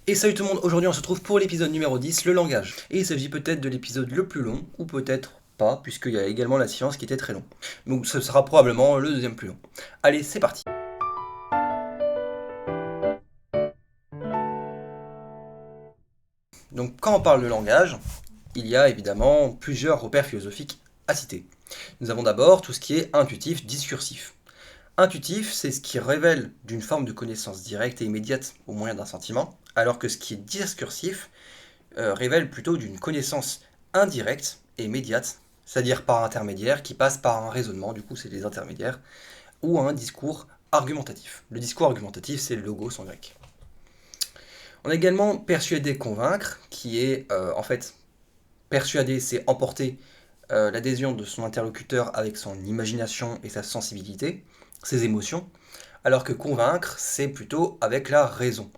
Et salut tout le monde, aujourd'hui on se retrouve pour l'épisode numéro 10, le langage. Et il s'agit peut-être de l'épisode le plus long, ou peut-être pas, puisqu'il y a également la science qui était très long. Donc ce sera probablement le deuxième plus long. Allez, c'est parti. Donc quand on parle de langage, il y a évidemment plusieurs repères philosophiques à citer. Nous avons d'abord tout ce qui est intuitif, discursif. Intuitif, c'est ce qui révèle d'une forme de connaissance directe et immédiate au moyen d'un sentiment, alors que ce qui est discursif révèle plutôt d'une connaissance indirecte et immédiate, c'est-à-dire par intermédiaire, qui passe par un raisonnement, du coup c'est des intermédiaires, ou un discours argumentatif. Le discours argumentatif, c'est le logos en grec. On a également persuader, convaincre, qui est en fait persuader, c'est emporter l'adhésion de son interlocuteur avec son imagination et sa sensibilité, ses émotions, alors que convaincre, c'est plutôt avec la raison.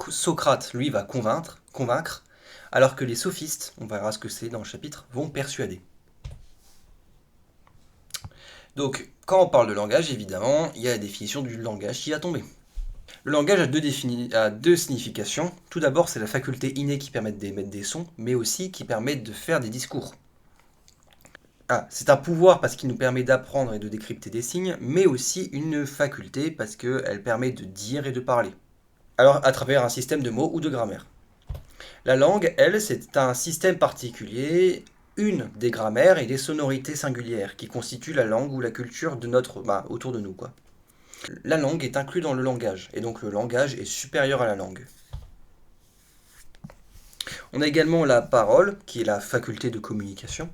Socrate, lui, va convaincre, alors que les sophistes, on verra ce que c'est dans le chapitre, vont persuader. Donc, quand on parle de langage, évidemment, il y a la définition du langage qui va tomber. Le langage a deux significations. Tout d'abord, c'est la faculté innée qui permet d'émettre des sons, mais aussi qui permet de faire des discours. C'est un pouvoir parce qu'il nous permet d'apprendre et de décrypter des signes, mais aussi une faculté parce qu'elle permet de dire et de parler. Alors, à travers un système de mots ou de grammaire. La langue, elle, c'est un système particulier, une des grammaires et des sonorités singulières qui constituent la langue ou la culture de autour de nous, quoi. La langue est inclue dans le langage, et donc le langage est supérieur à la langue. On a également la parole, qui est la faculté de communication.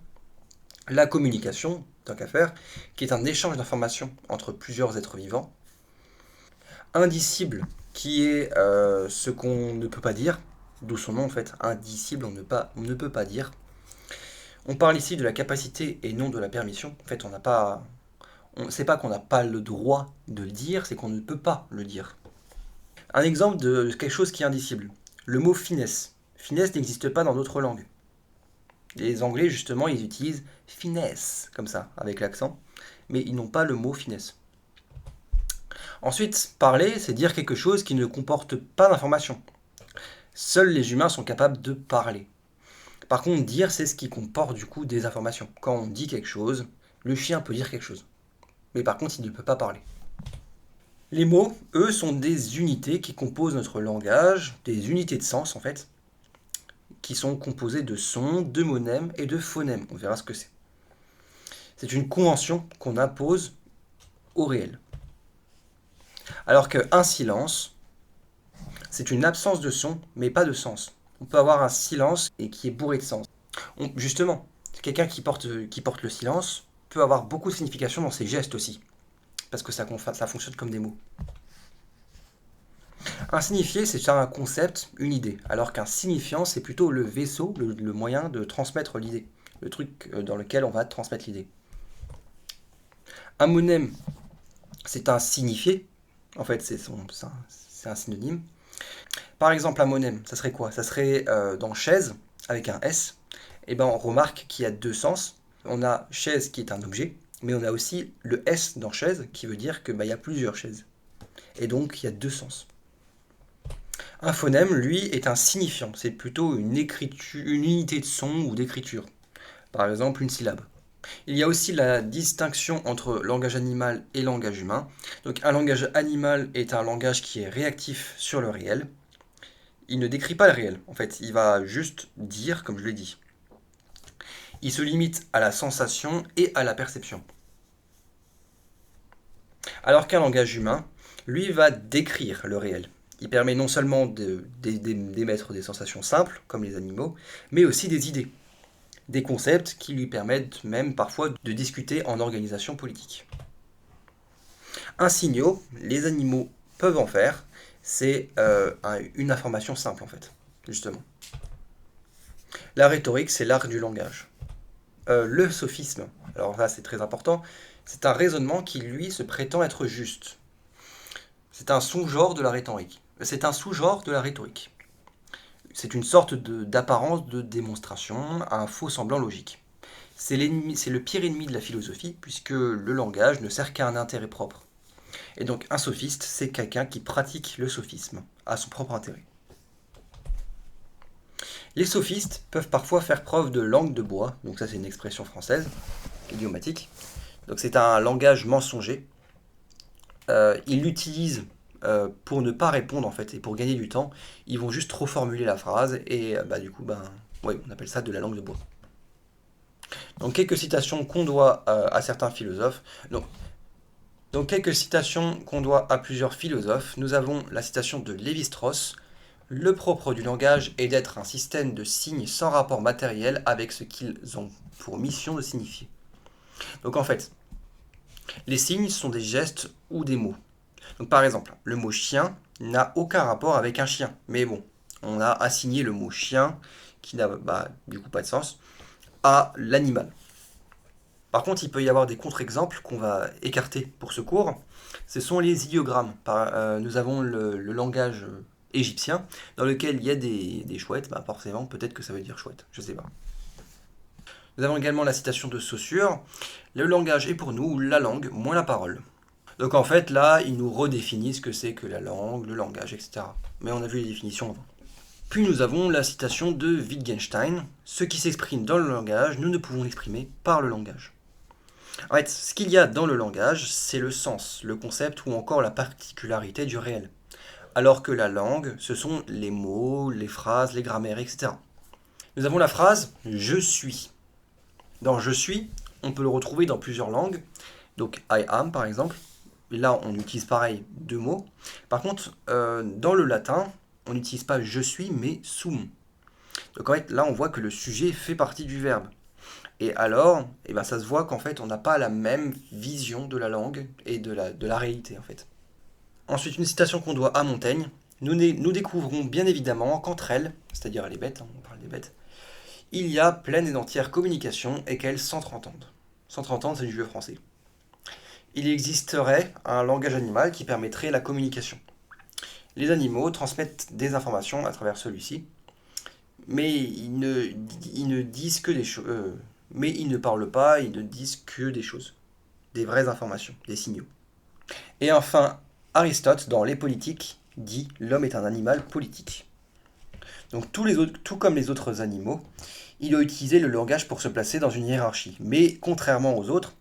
La communication, tant qu'à faire, qui est un échange d'informations entre plusieurs êtres vivants. Indicible, qui est ce qu'on ne peut pas dire, d'où son nom en fait, indicible, on ne peut pas dire. On parle ici de la capacité et non de la permission. En fait, c'est pas qu'on n'a pas le droit de le dire, c'est qu'on ne peut pas le dire. Un exemple de quelque chose qui est indicible. Le mot finesse. Finesse n'existe pas dans d'autres langues. Les Anglais, justement, ils utilisent finesse, comme ça, avec l'accent, mais ils n'ont pas le mot finesse. Ensuite, parler, c'est dire quelque chose qui ne comporte pas d'information. Seuls les humains sont capables de parler. Par contre, dire, c'est ce qui comporte du coup des informations. Quand on dit quelque chose, le chien peut dire quelque chose. Mais par contre, il ne peut pas parler. Les mots, eux, sont des unités qui composent notre langage, des unités de sens en fait, qui sont composées de sons, de monèmes et de phonèmes. On verra ce que c'est. C'est une convention qu'on impose au réel. Alors qu'un silence, c'est une absence de son, mais pas de sens. On peut avoir un silence et qui est bourré de sens. Justement, quelqu'un qui porte le silence peut avoir beaucoup de signification dans ses gestes aussi, parce que ça fonctionne comme des mots. Un signifié, c'est un concept, une idée, alors qu'un signifiant, c'est plutôt le vaisseau, le moyen de transmettre l'idée, le truc dans lequel on va transmettre l'idée. Un monème, c'est un signifié, en fait c'est un synonyme. Par exemple, un monème, ça serait quoi? Ça serait dans chaise, avec un S, et ben on remarque qu'il y a deux sens. On a chaise qui est un objet, mais on a aussi le S dans chaise qui veut dire qu'il y a plusieurs chaises. Et donc il y a deux sens. Un phonème, lui, est un signifiant. C'est plutôt une unité de son ou d'écriture. Par exemple, une syllabe. Il y a aussi la distinction entre langage animal et langage humain. Donc un langage animal est un langage qui est réactif sur le réel. Il ne décrit pas le réel. En fait, il va juste dire, comme je l'ai dit. Il se limite à la sensation et à la perception. Alors qu'un langage humain, lui, va décrire le réel. Il permet non seulement d'émettre des sensations simples, comme les animaux, mais aussi des idées, des concepts qui lui permettent même parfois de discuter en organisation politique. Un signal, les animaux peuvent en faire, c'est une information simple en fait, justement. La rhétorique, c'est l'art du langage. Le sophisme, alors là c'est très important, c'est un raisonnement qui lui se prétend être juste. C'est un sous-genre de la rhétorique. C'est une sorte d'apparence de démonstration, un faux semblant logique. C'est le pire ennemi de la philosophie, puisque le langage ne sert qu'à un intérêt propre. Et donc un sophiste, c'est quelqu'un qui pratique le sophisme, à son propre intérêt. Les sophistes peuvent parfois faire preuve de langue de bois, donc ça c'est une expression française, idiomatique. Donc c'est un langage mensonger. Ils l'utilisent pour ne pas répondre en fait, et pour gagner du temps, ils vont juste trop formuler la phrase, et du coup, ouais, on appelle ça de la langue de bois. Donc quelques citations qu'on doit à certains philosophes. Donc quelques citations qu'on doit à plusieurs philosophes. Nous avons la citation de Lévi-Strauss. Le propre du langage est d'être un système de signes sans rapport matériel avec ce qu'ils ont pour mission de signifier. Donc en fait, les signes sont des gestes ou des mots. Donc par exemple, le mot chien n'a aucun rapport avec un chien. Mais bon, on a assigné le mot chien, qui n'a du coup pas de sens, à l'animal. Par contre, il peut y avoir des contre-exemples qu'on va écarter pour ce cours. Ce sont les idéogrammes. Nous avons le langage égyptien dans lequel il y a des chouettes. Forcément, peut-être que ça veut dire chouette, je sais pas. Nous avons également la citation de Saussure. Le langage est pour nous la langue, moins la parole. Donc en fait, là, il nous redéfinit ce que c'est que la langue, le langage, etc. Mais on a vu les définitions avant. Puis nous avons la citation de Wittgenstein. Ce qui s'exprime dans le langage, nous ne pouvons l'exprimer par le langage. En fait, ce qu'il y a dans le langage, c'est le sens, le concept ou encore la particularité du réel. Alors que la langue, ce sont les mots, les phrases, les grammaires, etc. Nous avons la phrase je suis. Dans je suis, on peut le retrouver dans plusieurs langues. Donc I am par exemple. Là, on utilise pareil deux mots. Par contre, dans le latin, on n'utilise pas je suis, mais sum. Donc en fait, là, on voit que le sujet fait partie du verbe. Et alors, ça se voit qu'en fait, on n'a pas la même vision de la langue et de la réalité, en fait. Ensuite, une citation qu'on doit à Montaigne. Nous découvrons bien évidemment qu'entre elles, c'est-à-dire les bêtes, on parle des bêtes, il y a pleine et entière communication et qu'elles s'entreentendent. S'entreentendre, c'est du vieux français. Il existerait un langage animal qui permettrait la communication. Les animaux transmettent des informations à travers celui-ci, mais ils ne disent que des choses. Mais ils ne parlent pas, ils ne disent que des choses, des vraies informations, des signaux. Et enfin, Aristote, dans Les Politiques, dit l'homme est un animal politique. Donc tout comme les autres animaux, il a utilisé le langage pour se placer dans une hiérarchie. Mais contrairement aux autres,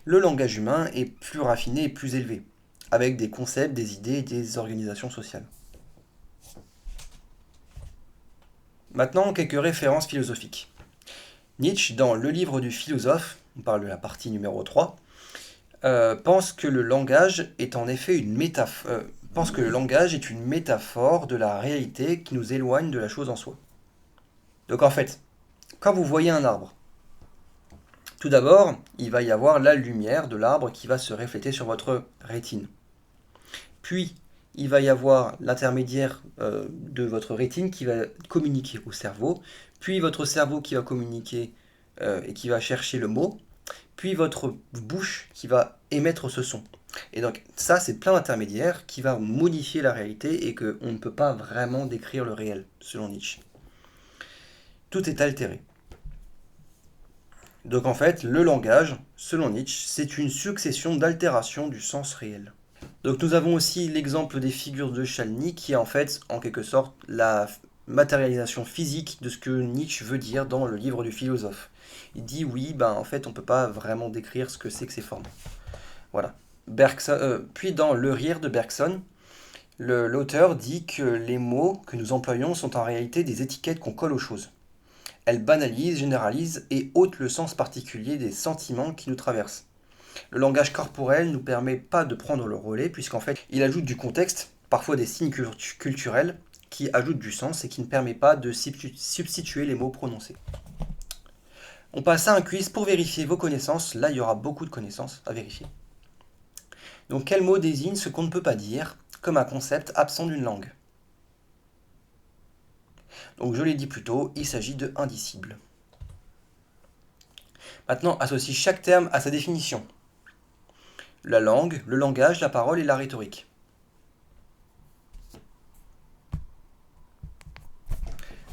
le langage humain est plus raffiné et plus élevé, avec des concepts, des idées et des organisations sociales. Maintenant, quelques références philosophiques. Nietzsche, dans Le livre du philosophe, on parle de la partie numéro 3, pense que le langage est en effet une métaphore. Pense que le langage est une métaphore de la réalité qui nous éloigne de la chose en soi. Donc en fait, quand vous voyez un arbre, tout d'abord, il va y avoir la lumière de l'arbre qui va se refléter sur votre rétine. Puis, il va y avoir l'intermédiaire de votre rétine qui va communiquer au cerveau, puis votre cerveau qui va communiquer et qui va chercher le mot, puis votre bouche qui va émettre ce son. Et donc ça, c'est plein d'intermédiaires qui va modifier la réalité et qu'on ne peut pas vraiment décrire le réel, selon Nietzsche. Tout est altéré. Donc en fait, le langage, selon Nietzsche, c'est une succession d'altérations du sens réel. Donc nous avons aussi l'exemple des figures de Chalny qui est en fait, en quelque sorte, la matérialisation physique de ce que Nietzsche veut dire dans le livre du philosophe. Il dit oui, en fait, on ne peut pas vraiment décrire ce que c'est que ces formes. Voilà. Puis dans Le rire de Bergson, l'auteur dit que les mots que nous employons sont en réalité des étiquettes qu'on colle aux choses. Elles banalisent, généralisent et ôtent le sens particulier des sentiments qui nous traversent. Le langage corporel ne nous permet pas de prendre le relais puisqu'en fait il ajoute du contexte, parfois des signes culturels qui ajoutent du sens et qui ne permet pas de substituer les mots prononcés. On passe à un quiz pour vérifier vos connaissances. Là, il y aura beaucoup de connaissances à vérifier. Donc, quel mot désigne ce qu'on ne peut pas dire, comme un concept absent d'une langue? Donc, je l'ai dit plus tôt, il s'agit de indicible. Maintenant, associe chaque terme à sa définition. La langue, le langage, la parole et la rhétorique.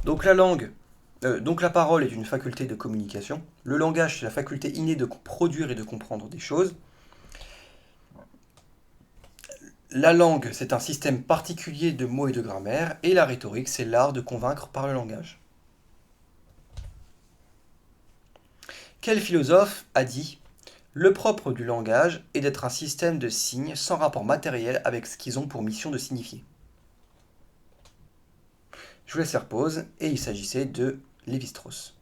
Donc, la parole est une faculté de communication. Le langage, c'est la faculté innée de produire et de comprendre des choses. La langue, c'est un système particulier de mots et de grammaire. Et la rhétorique, c'est l'art de convaincre par le langage. Quel philosophe a dit: le propre du langage est d'être un système de signes sans rapport matériel avec ce qu'ils ont pour mission de signifier? Je vous laisse faire pause, et il s'agissait de Lévi-Strauss.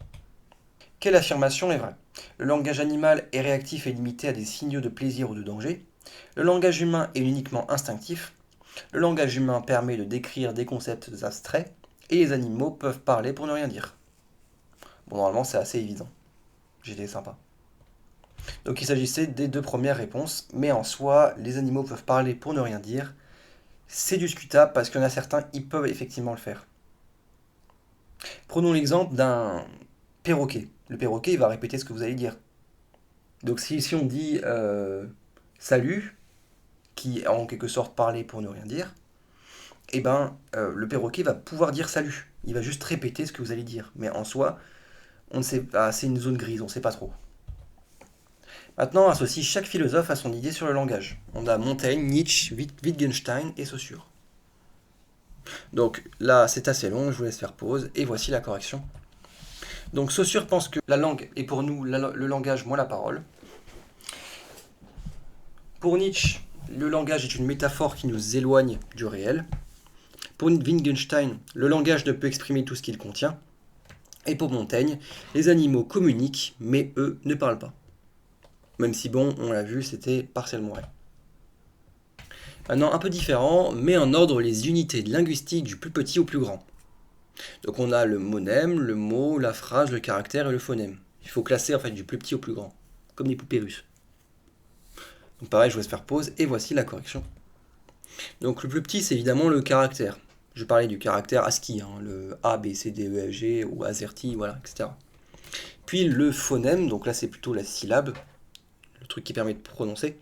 Quelle affirmation est vraie? Le langage animal est réactif et limité à des signaux de plaisir ou de danger. Le langage humain est uniquement instinctif. Le langage humain permet de décrire des concepts abstraits, et les animaux peuvent parler pour ne rien dire. Bon, normalement, c'est assez évident. J'étais sympa. Donc il s'agissait des deux premières réponses, mais en soi, les animaux peuvent parler pour ne rien dire. C'est discutable parce qu'il y en a certains, ils peuvent effectivement le faire. Prenons l'exemple d'un perroquet. Le perroquet, il va répéter ce que vous allez dire. Donc si on dit salut, qui est en quelque sorte parler pour ne rien dire, eh ben le perroquet va pouvoir dire salut. Il va juste répéter ce que vous allez dire. Mais en soi, on ne sait pas, c'est une zone grise, on ne sait pas trop. Maintenant, associe chaque philosophe à son idée sur le langage. On a Montaigne, Nietzsche, Wittgenstein et Saussure. Donc là, c'est assez long, je vous laisse faire pause, et voici la correction. Donc Saussure pense que la langue est pour nous le langage moins la parole. Pour Nietzsche, le langage est une métaphore qui nous éloigne du réel. Pour Wittgenstein, le langage ne peut exprimer tout ce qu'il contient. Et pour Montaigne, les animaux communiquent, mais eux ne parlent pas. Même si bon, on l'a vu, c'était partiellement vrai. Maintenant, un peu différent, mais en ordre les unités linguistiques du plus petit au plus grand. Donc on a le monème, le mot, la phrase, le caractère et le phonème. Il faut classer en fait du plus petit au plus grand, comme des poupées russes. Donc pareil, je vous laisse faire pause, et voici la correction. Donc le plus petit, c'est évidemment le caractère. Je parlais du caractère ASCII, le A, B, C, D, E, F, G, ou AZERTY, voilà, etc. Puis le phonème, donc là c'est plutôt la syllabe, le truc qui permet de prononcer.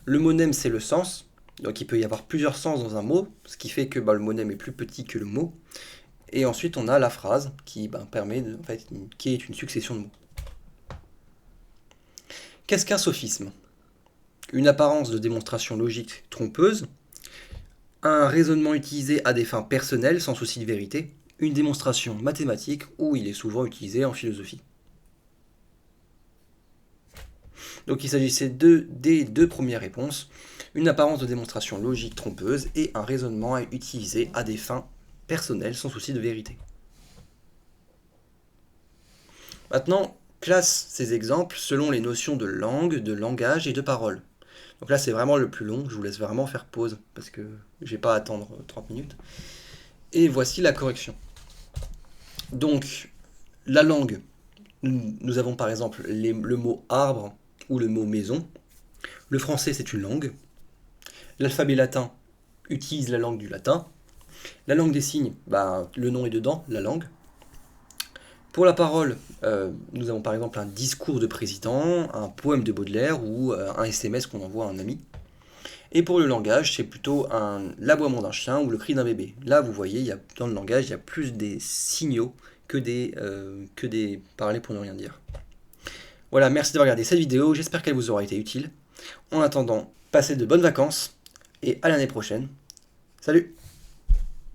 Le monème, c'est le sens, donc il peut y avoir plusieurs sens dans un mot, ce qui fait que le monème est plus petit que le mot. Et ensuite, on a la phrase qui permet qui est une succession de mots. Qu'est-ce qu'un sophisme? Une apparence de démonstration logique trompeuse, un raisonnement utilisé à des fins personnelles sans souci de vérité, une démonstration mathématique où il est souvent utilisé en philosophie. Donc il s'agissait des deux premières réponses, une apparence de démonstration logique trompeuse et un raisonnement utilisé à des fins personnelles sans souci de vérité. Maintenant, classe ces exemples selon les notions de langue, de langage et de parole. Donc là, c'est vraiment le plus long, je vous laisse vraiment faire pause, parce que je vais pas attendre 30 minutes. Et voici la correction. Donc, la langue, nous avons par exemple le mot arbre ou le mot maison. Le français, c'est une langue. L'alphabet latin utilise la langue du latin. La langue des signes, le nom est dedans, la langue. Pour la parole, nous avons par exemple un discours de président, un poème de Baudelaire ou un SMS qu'on envoie à un ami. Et pour le langage, c'est plutôt l'aboiement d'un chien ou le cri d'un bébé. Là, vous voyez, dans le langage, il y a plus des signaux que des parler pour ne rien dire. Voilà, merci d'avoir regardé cette vidéo, j'espère qu'elle vous aura été utile. En attendant, passez de bonnes vacances et à l'année prochaine. Salut!